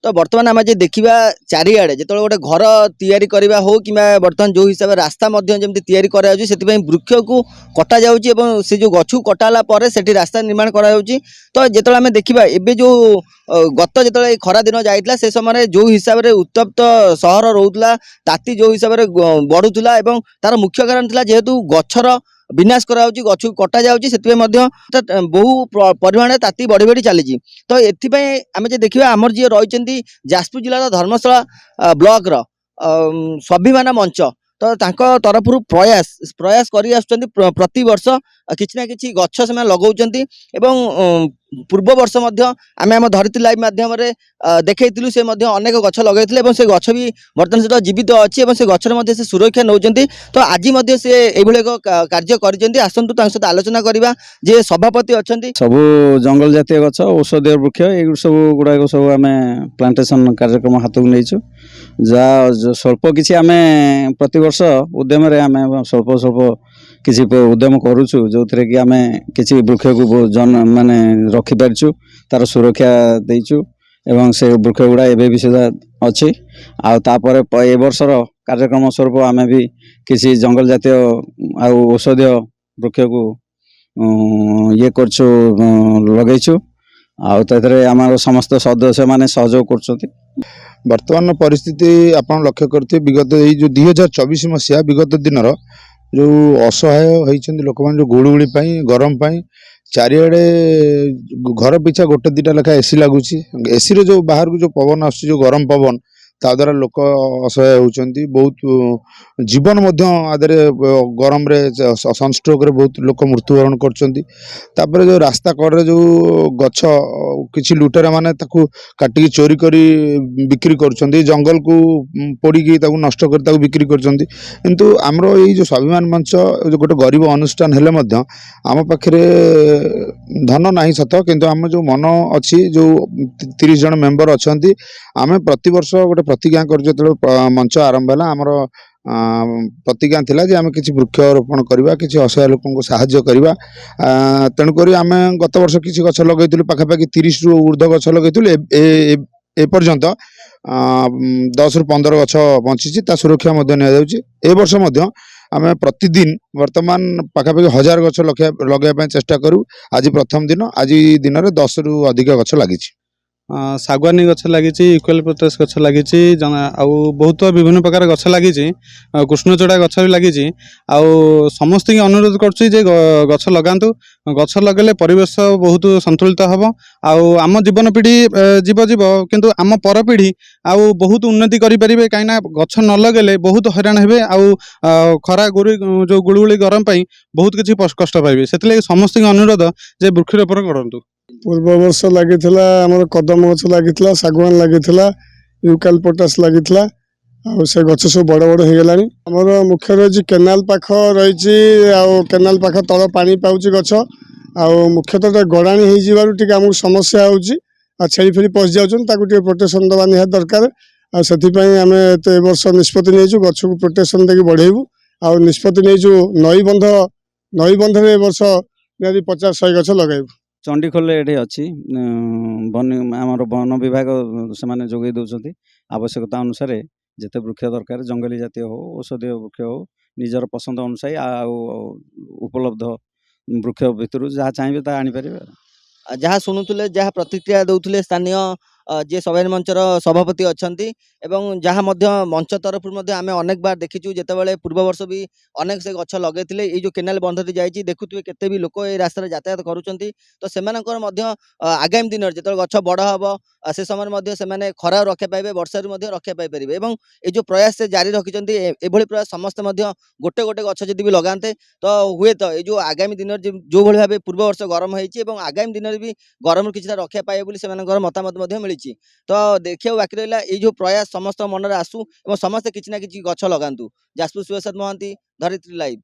तो बर्तमान आम जे देखा चारिआडे जो गोटे घर तैयारी करवा हो कि बर्तमान जो हिसाब से रास्ता तैयारी कराऊँच से वृक्ष को कटा जाऊँगी से जो गछ कटाला से रास्ता निर्माण कराऊँ तो जो आम देखा एवं जो गत जो खरा दिन जाइला से समय जो हिसाब से उत्तप्त सहर रोला ताती जो हिसाब से बढ़ुला तार मुख्य कारण था जेहेतु गछर विनाश कराऊँच गछ कटा जाऊँगी बहु परिमाण ताती बढ़ी बढ़ी चली तो ये आम जो देखा आमर जी रही जाजपुर जिलार धर्मशाला ब्लॉक स्वाभिमान मंच तो तरफ प्रयास प्रयास कर प्रति वर्ष किसी ना कि गछ से लगाउछंती एवं पूर्व वर्ष आम आम धरित्री लाइव माध्यम देखा से अनेक गछ लगे से गछ भी बर्तमान सहित जीवित अच्छी से गचर से सुरक्षा नौकरी तो आज से एक कार्य करसतु सहित आलोचना करवा जे सभापति अच्छा सब जंगल जातीय गछ औषधीय वृक्ष ये सब गुड़ाक सब आम प्लांटेशन कार्यक्रम हाथ को नहीं जहाँ स्वल्प किसी आम प्रत वर्ष उद्यम आम स्वल्प स्वल्प किसी उद्यम करुचु जो थे कि आम किसी वृक्ष को जन माने रखिपारचु तार सुरक्षा देचु एवं से वृक्ष गुड़ा एवं भी सुधा अच्छी आपर ए वर्षर कार्यक्रम स्वरूप आम भी किसी जंगल जातीय औषधीय वृक्ष को ये करछु लगेचु आम समस्त सदस्य माने सहयोग कर वर्तमान परिस्थिति आपन लक्ष्य करते विगत जो 2024 मसीहा विगत दिनर जो असहाय होती लोक मान जो गुड़गुड़ी गरम चारिआडे घर पिछा गोटे दुटा लेखा एसी लगुच एसी रो जो बाहर को जो पवन आस गरम पवन ता द्वारा लोक असहाय होती बहुत जीवन आदरे गरम रे सनस्ट्रोक रे बहुत लोक मृत्युवरण कर जो रास्ता कड़े जो गछ किसी लुटेरा माने ताकू काटिकी चोरी करी बिक्री कर जंगल को पोड़ी नष्ट कर बिक्री कर आमर ये जो स्वाभिमान मंच जो गोटे गरीब अनुष्ठान हेले आम पाखे धन ना सत किंतु आम जो मन अच्छी जो 30 जन मेंबर अच्छा आम प्रति वर्ष गोटे प्रतिज्ञा कर मंच आरंभ है आमर प्रतिज्ञा थिला जे आम किसी वृक्षारोपण करवा किसी असहाय लोक साहाय्य करवा तेणुक आम गत वर्ष किसी गछ लगे पाखापाखि 30 रु ऊर्ध्व गछ लगे एपर्यंत 10 रु 15 गछ बंची सुरक्षा ए वर्ष आम प्रतिदिन वर्तमान पाखापाखि 1000 गछ लगे चेष्टा करूँ आज प्रथम दिन आज दिन में 10 रु अधिक गछ लगी सागवानी गछ लगी यूकेलिप्टस गछ लगी बहुत विभिन्न प्रकार गछ लगी कृष्णचूड़ा गछ भी लगी समस्त अनुरोध करुच्चे गछ लगातु गछ लगे परिवेश बहुत संतुलित हम आम जीवन पीढ़ी जीव जीव किंतु आम पर पीढ़ी आउ बहुत उन्नति करें कहीं गछ न लगे बहुत हैरान हे खरा गुरी जो गुड़गुड़ी गरम बहुत किसी कष्ट पाइबे से समस्त अनुरोध जे वृक्षरोपण करूँ पूर्व वर्ष लगी कदम गछ लगी शागवान लगी यूकेलिप्टस लगी से गछ सब बड़ बड़ हो गलानी आमर मुख्य रही केनाल पाख रही केनाल पाख तल पानी पाऊँच गछ मुख्यतः गड़ाणी हो आमको समस्या हो छेली फेरी पशि जाऊँ प्रोटेक्शन दवा निहाती दरकार आम ए वर्ष निष्पत्ति नहीं गछ को प्रोटेक्शन देकी बढ़ेबू आ निष्पत्ति नहीं नई बंध ए वर्ष निहाती 50-100 गछ लगेबू चंडीखोल ये अच्छी आमर वन विभाग से जोगे दौरान आवश्यकता अनुसार जिते वृक्ष दरकार जंगली जातीय हो औषधीय वृक्ष हो निजर पसंद अनुसार उपलब्ध वृक्ष भितर जहाँ चाहिए ता आनीपर जहाँ शुणुले जहाँ प्रतिक्रिया दौले स्थानीय जे सभा मंचर सभापति अच्छा जहाँ मंच तरफ आम अनेक बार देखीचु जितेबाला पूर्व वर्ष भी अनेक से गछ लगे ये जो केनाल बंधती जाइए देखुए केते भी लोक ये रास्तार यातायात करुँच तो से आगामी दिन में जो गछ बड़ हम से समय से खरा रक्षा पाइबे वर्षार रक्षा पाइपर ये जो प्रयास से जारी रखिंट एभली प्रयास समस्त गोटे गोटे गछ जदि भी लगाते तो हुए तो ये जो आगामी दिन जो भाव पूर्व वर्ष गरम होती आगामी दिन में भी गरम किसी रक्षा पाए मतामत मिली तो देखिए बाकी रहा ये जो प्रयास समस्त मन में आसू और समस्त किसी ना कि गछ लगातु। जाजपुर शिवसाद महांती, धरित्री लाइव।